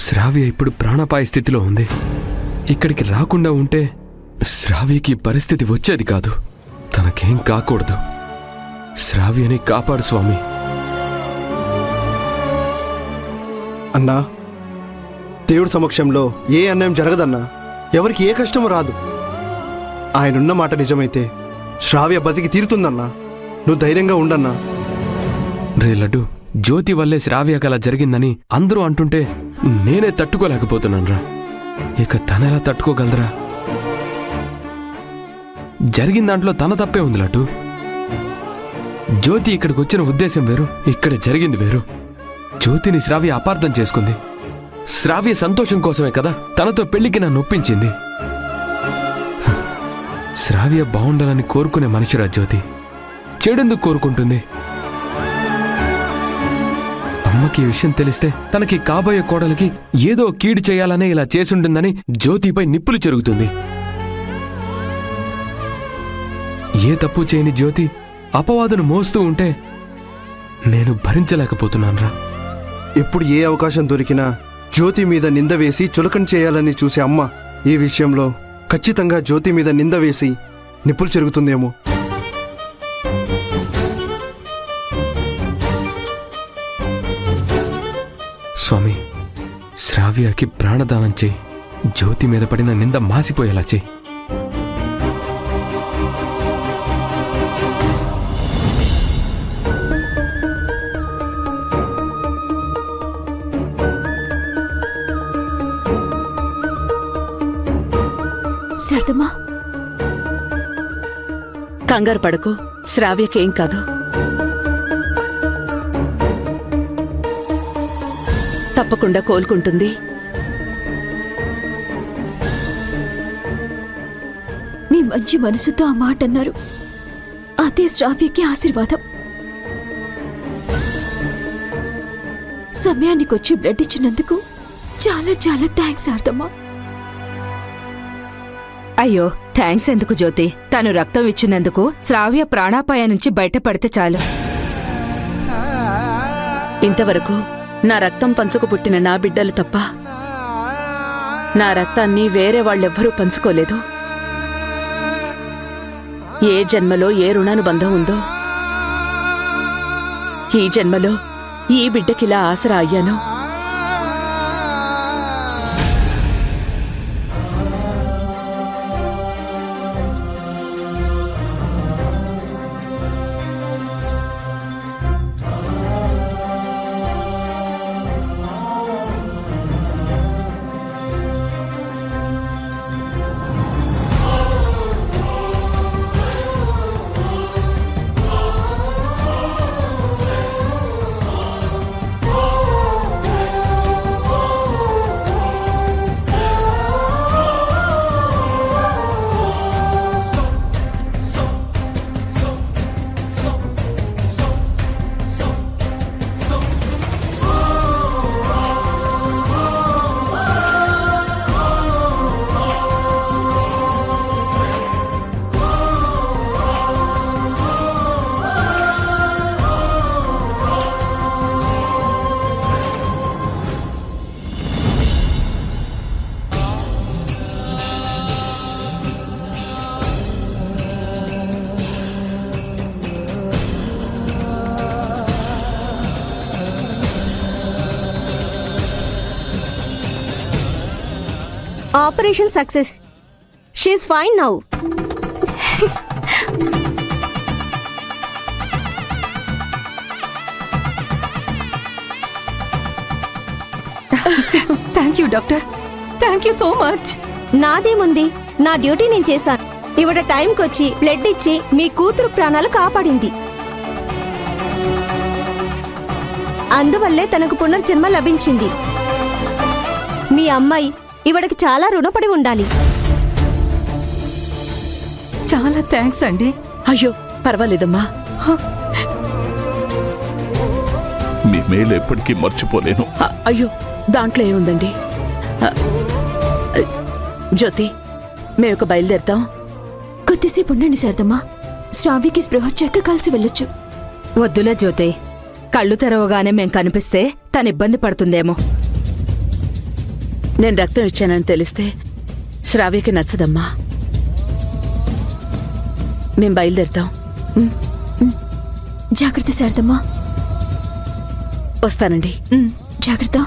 శ్రావ్య ఇప్పుడు ప్రాణాపాయ స్థితిలో ఉంది. ఇక్కడికి రాకుండా ఉంటే శ్రావ్యకి పరిస్థితి వచ్చేది కాదు. తనకేం కాకూడదు. శ్రావ్యని కాపాడు స్వామి. అన్నా, దేవుడి సమక్షంలో ఏ అన్యాయం జరగదన్నా. ఎవరికి ఏ కష్టం రాదు. ఆయనున్న మాట నిజమైతే శ్రావ్య బతికి తీరుతుందన్నా. నువ్వు ధైర్యంగా ఉండన్నా. రే లడ్డు, జ్యోతి వల్లే శ్రావ్యకు అలా జరిగిందని అందరూ అంటుంటే నేనే తట్టుకోలేకపోతున్నానురా. ఇక తనెలా తట్టుకోగలరా? జరిగిన దాంట్లో తన తప్పే ఉంది లడ్డు. జ్యోతి ఇక్కడికి వచ్చిన ఉద్దేశం వేరు, ఇక్కడ జరిగింది వేరు. జ్యోతిని శ్రావ్య అపార్థం చేసుకుంది. శ్రావ్య సంతోషం కోసమే కదా తనతో పెళ్లికి నన్ను ఒప్పించింది. శ్రావ్య బాగుండాలని కోరుకునే మనిషిరా జ్యోతి. చెడెందుకు కోరుకుంటుంది? అమ్మకి ఈ విషయం తెలిస్తే తనకి కాబోయే కోడలికి ఏదో కీడు చేయాలనే ఇలా చేసుంటుందని జ్యోతిపై నిప్పులు చెరుగుతుంది. ఏ తప్పు చేయని జ్యోతి అపవాదును మోస్తూ ఉంటే నేను భరించలేకపోతున్నానురా. ఎప్పుడు ఏ అవకాశం దొరికినా జ్యోతి మీద నింద వేసి చులకన చేయాలని చూసే అమ్మ ఈ విషయంలో ఖచ్చితంగా జ్యోతి మీద నింద వేసి నిప్పులు చెరుగుతుందేమో. స్వామి, శ్రావ్యకి ప్రాణదానం చేయి. జ్యోతి మీద పడిన నింద మాసిపోయేలా చేయి. శారదమ్మా, కంగారు పడకు. శ్రావ్యకేం కాదు. తప్పకుండా కోలుకుంటుంది. మీ మంచి మనసుతో ఆ మాట అన్నారు. అదే శ్రావ్యకి ఆశీర్వాదం. సమయానికి వచ్చి బ్లడ్ ఇచ్చినందుకు చాలా చాలా థ్యాంక్స్ శారదమ్మా. అయ్యో, థ్యాంక్స్ ఎందుకు జ్యోతి? తను రక్తం ఇచ్చినందుకు శ్రావ్య ప్రాణాపాయ నుంచి బయటపడితే చాలు. ఇంతవరకు నా రక్తం పంచుకు పుట్టిన నా బిడ్డలు తప్ప నా రక్తాన్ని వేరే వాళ్ళెవ్వరూ పంచుకోలేదు. ఏ జన్మలో ఏ రుణానుబంధం ఉందో ఈ జన్మలో ఈ బిడ్డకిలా ఆసరా అయ్యాను. Operation success. She is fine now. Thank you doctor. Thank you so much. నాదేముంది, నా డ్యూటీ నేను చేశాను. ఇవిడ టైంకి వచ్చి బ్లడ్ ఇచ్చి మీ కూతురు ప్రాణాలు కాపాడింది. అందువల్లే తనకు పునర్జన్మ లభించింది. మీ అమ్మాయి ఇవిడకి చాలా రుణపడి ఉండాలి. చాలా థ్యాంక్స్ అండి. అయ్యో పర్వాలేదమ్మా. మీ మేలు ఎప్పటికీ మర్చిపోలేను. అయ్యో దాంట్లో ఏముందండి. జ్యోతి, మేము బయలుదేరుతాం. కొద్దిసేపు ఉండండి శారదమ్మా. శ్రావ్యకి స్పృహ వచ్చాక కలిసి వెళ్ళొచ్చు. వద్దులే జ్యోతి, కళ్ళు తెరవగానే మేం కనిపిస్తే తను ఇబ్బంది పడుతుందేమో. నేను రక్తం ఇచ్చానని తెలిస్తే శ్రావ్యకి నచ్చదమ్మా. మేం బయలుదేరుతాం. జాగ్రత్త శారదమ్మా. వస్తానండి. జాగ్రత్త.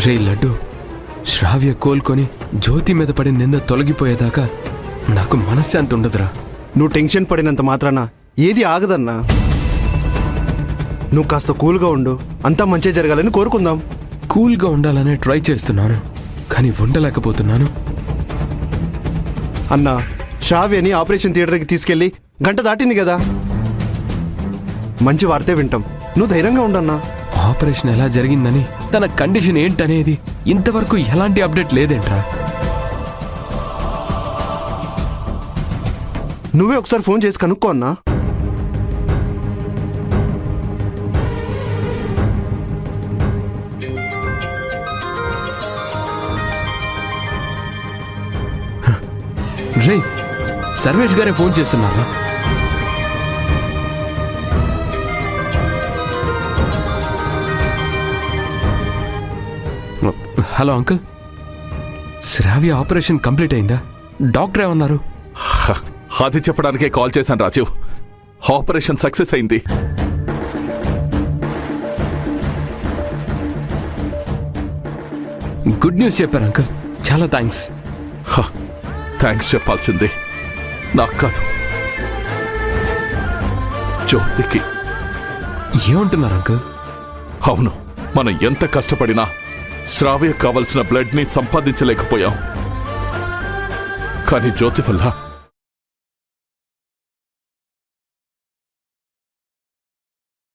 రే లడ్డు, శ్రావ్య కోలుకొని జ్యోతి మీద పడి నింద తొలగిపోయేదాకా నాకు మనశ్శాంతి ఉండదురా. నువ్వు టెన్షన్ పడినంత మాత్రాన ఏది ఆగదన్నా. నువ్వు కాస్త కూల్గా ఉండు, అంతా మంచి జరగాలని కోరుకుందాం. కూల్గా ఉండాలనే ట్రై చేస్తున్నాను, కానీ ఉండలేకపోతున్నాను. అన్నా, శ్రావ్యని ఆపరేషన్ థియేటర్కి తీసుకెళ్ళి గంట దాటింది కదా. మంచి వార్తే వింటాం. నువ్వు ధైర్యంగా ఉండన్నా. ఆపరేషన్ ఎలా జరిగిందని, తన కండిషన్ ఏంటనేది ఇంతవరకు ఎలాంటి అప్డేట్ లేదేంట్రా? నువ్వే ఒకసారి ఫోన్ చేసి కనుక్కో అన్నా. రే, సర్వేష్ గారే ఫోన్ చేస్తున్నారా? హలో అంకుల్, శ్రావ్య ఆపరేషన్ కంప్లీట్ అయిందా? డాక్టర్ ఏమన్నారు? హ, అది చెప్పడానికే కాల్ చేశాను రాజీవ్. ఆపరేషన్ సక్సెస్ అయింది. గుడ్ న్యూస్ చెప్పారు అంకుల్, చాలా థ్యాంక్స్. థ్యాంక్స్ చెప్పాల్సింది నాకు కాదు, జ్యోతికి. ఏమంటున్నారు అంకుల్? అవును, మనం ఎంత కష్టపడినా శ్రావ్య కావలసిన బ్లడ్ ని సంపాదించలేకపోయాం. కానీ జ్యోతి వల్ల